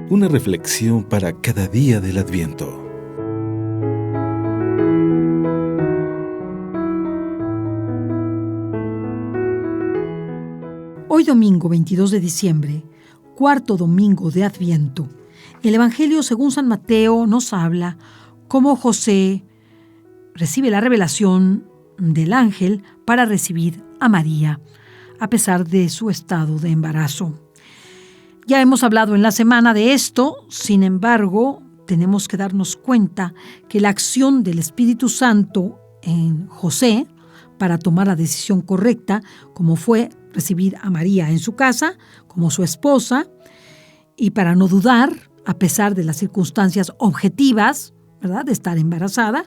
Una reflexión para cada día del Adviento. Hoy domingo 22 de diciembre, cuarto domingo de Adviento, el Evangelio según San Mateo nos habla cómo José recibe la revelación del ángel para recibir a María, a pesar de su estado de embarazo. Ya hemos hablado en la semana de esto, sin embargo, tenemos que darnos cuenta que la acción del Espíritu Santo en José para tomar la decisión correcta, como fue recibir a María en su casa como su esposa, y para no dudar, a pesar de las circunstancias objetivas, ¿verdad?, de estar embarazada,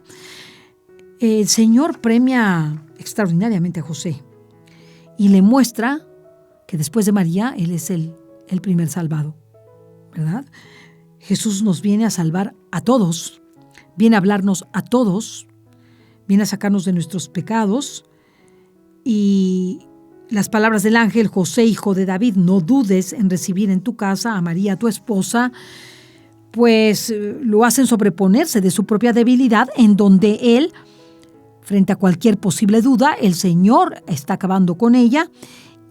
el Señor premia extraordinariamente a José y le muestra que después de María, Él es el primer salvado, ¿verdad? Jesús nos viene a salvar a todos, viene a hablarnos a todos, viene a sacarnos de nuestros pecados. Y las palabras del ángel: José, hijo de David, no dudes en recibir en tu casa a María, tu esposa, pues lo hacen sobreponerse de su propia debilidad, en donde él, frente a cualquier posible duda, el Señor está acabando con ella.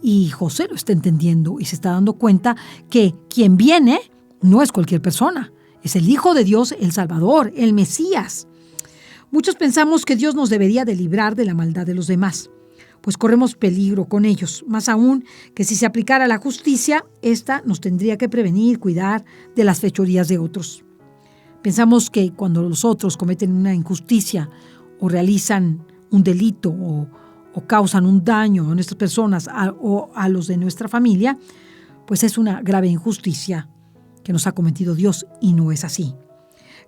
Y José lo está entendiendo y se está dando cuenta que quien viene no es cualquier persona, es el Hijo de Dios, el Salvador, el Mesías. Muchos pensamos que Dios nos debería de librar de la maldad de los demás, pues corremos peligro con ellos, más aún que si se aplicara la justicia, esta nos tendría que prevenir, cuidar de las fechorías de otros. Pensamos que cuando los otros cometen una injusticia o realizan un delito o causan un daño a nuestras personas o a los de nuestra familia, pues es una grave injusticia que nos ha cometido Dios, y no es así.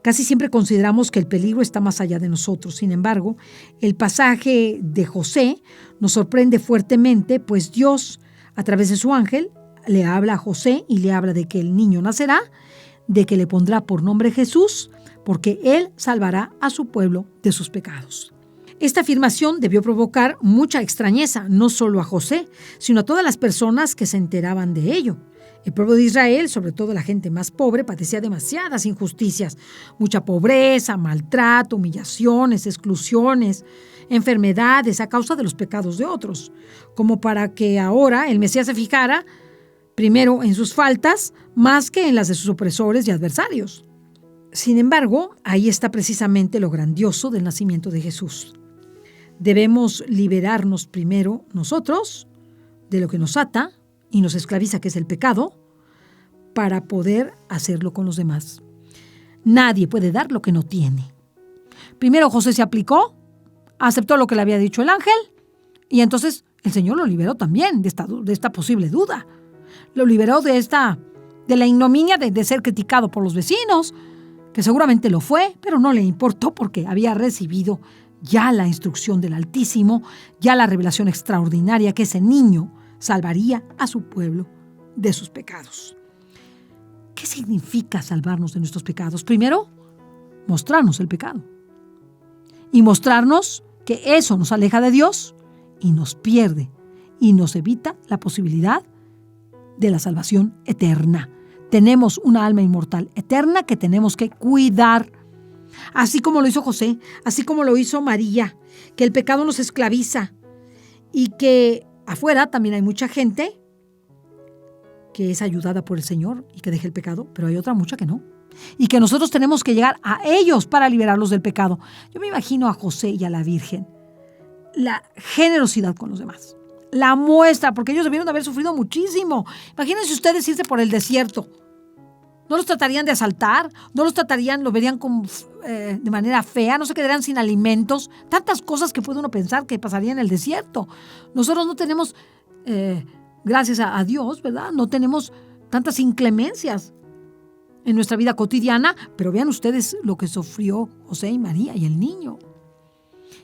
Casi siempre consideramos que el peligro está más allá de nosotros. Sin embargo, el pasaje de José nos sorprende fuertemente, pues Dios, a través de su ángel, le habla a José y le habla de que el niño nacerá, de que le pondrá por nombre Jesús, porque él salvará a su pueblo de sus pecados. Esta afirmación debió provocar mucha extrañeza, no solo a José, sino a todas las personas que se enteraban de ello. El pueblo de Israel, sobre todo la gente más pobre, padecía demasiadas injusticias, mucha pobreza, maltrato, humillaciones, exclusiones, enfermedades a causa de los pecados de otros, como para que ahora el Mesías se fijara primero en sus faltas más que en las de sus opresores y adversarios. Sin embargo, ahí está precisamente lo grandioso del nacimiento de Jesús. Debemos liberarnos primero nosotros de lo que nos ata y nos esclaviza, que es el pecado, para poder hacerlo con los demás. Nadie puede dar lo que no tiene. Primero José se aplicó, aceptó lo que le había dicho el ángel, y entonces el Señor lo liberó también de esta posible duda. Lo liberó de la ignominia de ser criticado por los vecinos, que seguramente lo fue, pero no le importó porque había recibido ya la instrucción del Altísimo, ya la revelación extraordinaria que ese niño salvaría a su pueblo de sus pecados. ¿Qué significa salvarnos de nuestros pecados? Primero, mostrarnos el pecado y mostrarnos que eso nos aleja de Dios y nos pierde y nos evita la posibilidad de la salvación eterna. Tenemos una alma inmortal eterna que tenemos que cuidar, así como lo hizo José, así como lo hizo María, que el pecado nos esclaviza y que afuera también hay mucha gente que es ayudada por el Señor y que deja el pecado, pero hay otra mucha que no. Y que nosotros tenemos que llegar a ellos para liberarlos del pecado. Yo me imagino a José y a la Virgen, la generosidad con los demás, la muestra, porque ellos debieron de haber sufrido muchísimo. Imagínense ustedes irse por el desierto. ¿No los tratarían de asaltar? ¿No los tratarían, lo verían de manera fea? ¿No se quedarían sin alimentos? Tantas cosas que puede uno pensar que pasaría en el desierto. Nosotros no tenemos, gracias a Dios, ¿verdad? No tenemos tantas inclemencias en nuestra vida cotidiana, pero vean ustedes lo que sufrió José y María y el niño.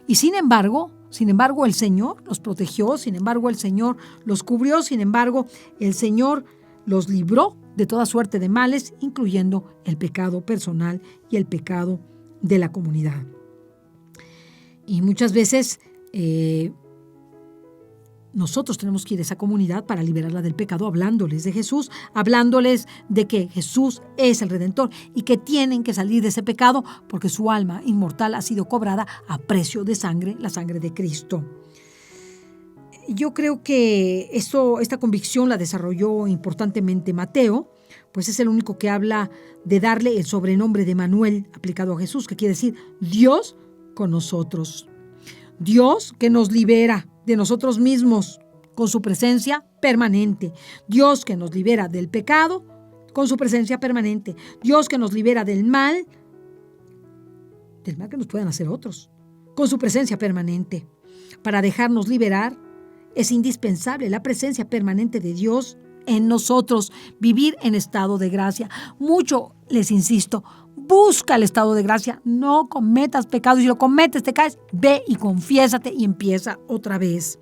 Y sin embargo, el Señor los protegió, sin embargo, el Señor los cubrió, sin embargo, el Señor los libró de toda suerte de males, incluyendo el pecado personal y el pecado de la comunidad. Y muchas veces nosotros tenemos que ir a esa comunidad para liberarla del pecado, hablándoles de Jesús, hablándoles de que Jesús es el Redentor y que tienen que salir de ese pecado porque su alma inmortal ha sido cobrada a precio de sangre, la sangre de Cristo. Yo creo que esta convicción la desarrolló importantemente Mateo, pues es el único que habla de darle el sobrenombre de Emmanuel aplicado a Jesús, que quiere decir Dios con nosotros. Dios que nos libera de nosotros mismos con su presencia permanente. Dios que nos libera del pecado con su presencia permanente. Dios que nos libera del mal que nos puedan hacer otros, con su presencia permanente. Para dejarnos liberar es indispensable la presencia permanente de Dios en nosotros, vivir en estado de gracia. Mucho les insisto, busca el estado de gracia, no cometas pecados. Si lo cometes, te caes, ve y confiésate y empieza otra vez.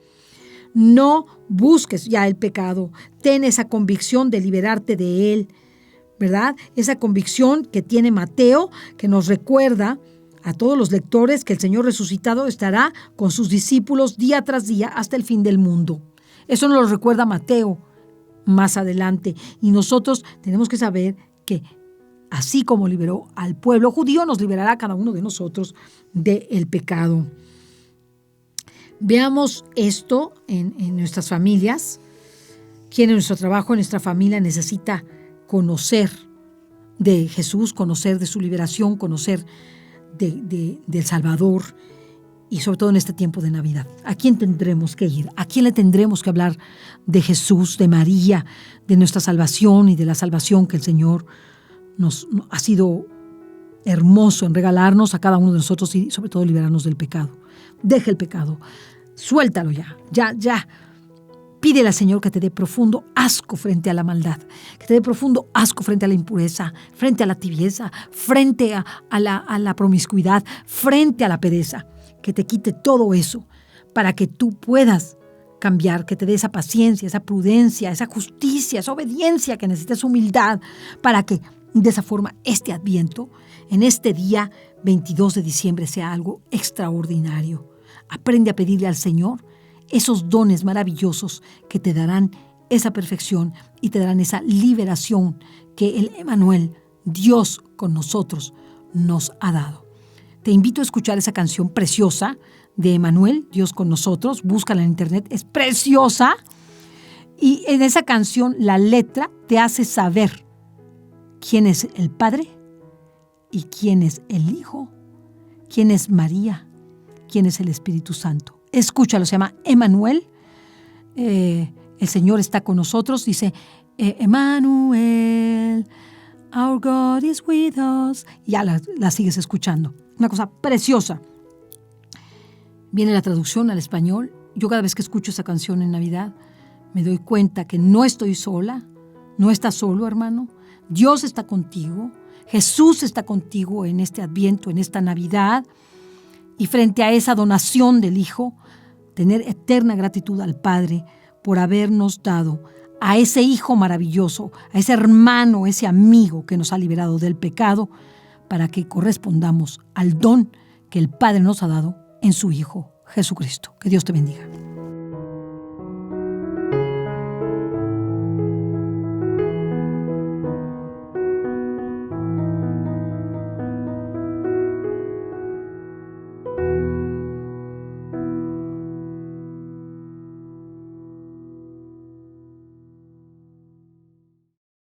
No busques ya el pecado, ten esa convicción de liberarte de él, ¿verdad? Esa convicción que tiene Mateo, que nos recuerda a todos los lectores que el Señor resucitado estará con sus discípulos día tras día hasta el fin del mundo. Eso nos lo recuerda Mateo más adelante. Y nosotros tenemos que saber que así como liberó al pueblo judío, nos liberará a cada uno de nosotros del pecado. Veamos esto en nuestras familias. Quien en nuestro trabajo, en nuestra familia, necesita conocer de Jesús, conocer de su liberación, conocer del Salvador, y sobre todo en este tiempo de Navidad. ¿A quién tendremos que ir? ¿A quién le tendremos que hablar de Jesús, de María, de nuestra salvación y de la salvación que el Señor nos ha sido hermoso en regalarnos a cada uno de nosotros y sobre todo liberarnos del pecado? Deja el pecado, suéltalo ya. Pídele al Señor que te dé profundo asco frente a la maldad, que te dé profundo asco frente a la impureza, frente a la tibieza, frente a la promiscuidad, frente a la pereza, que te quite todo eso para que tú puedas cambiar, que te dé esa paciencia, esa prudencia, esa justicia, esa obediencia que necesitas, humildad, para que de esa forma este Adviento, en este día 22 de diciembre, sea algo extraordinario. Aprende a pedirle al Señor esos dones maravillosos que te darán esa perfección y te darán esa liberación que el Emmanuel, Dios con nosotros, nos ha dado. Te invito a escuchar esa canción preciosa de Emmanuel, Dios con nosotros. Búscala en internet, es preciosa. Y en esa canción la letra te hace saber quién es el Padre y quién es el Hijo, quién es María, quién es el Espíritu Santo. Escúchalo, se llama Emmanuel. El Señor está con nosotros. Dice, Emmanuel, our God is with us. Y ya la sigues escuchando. Una cosa preciosa. Viene la traducción al español. Yo cada vez que escucho esa canción en Navidad, me doy cuenta que no estoy sola. No estás solo, hermano. Dios está contigo. Jesús está contigo en este Adviento, en esta Navidad. Y frente a esa donación del Hijo, tener eterna gratitud al Padre por habernos dado a ese Hijo maravilloso, a ese hermano, ese amigo que nos ha liberado del pecado, para que correspondamos al don que el Padre nos ha dado en su Hijo Jesucristo. Que Dios te bendiga.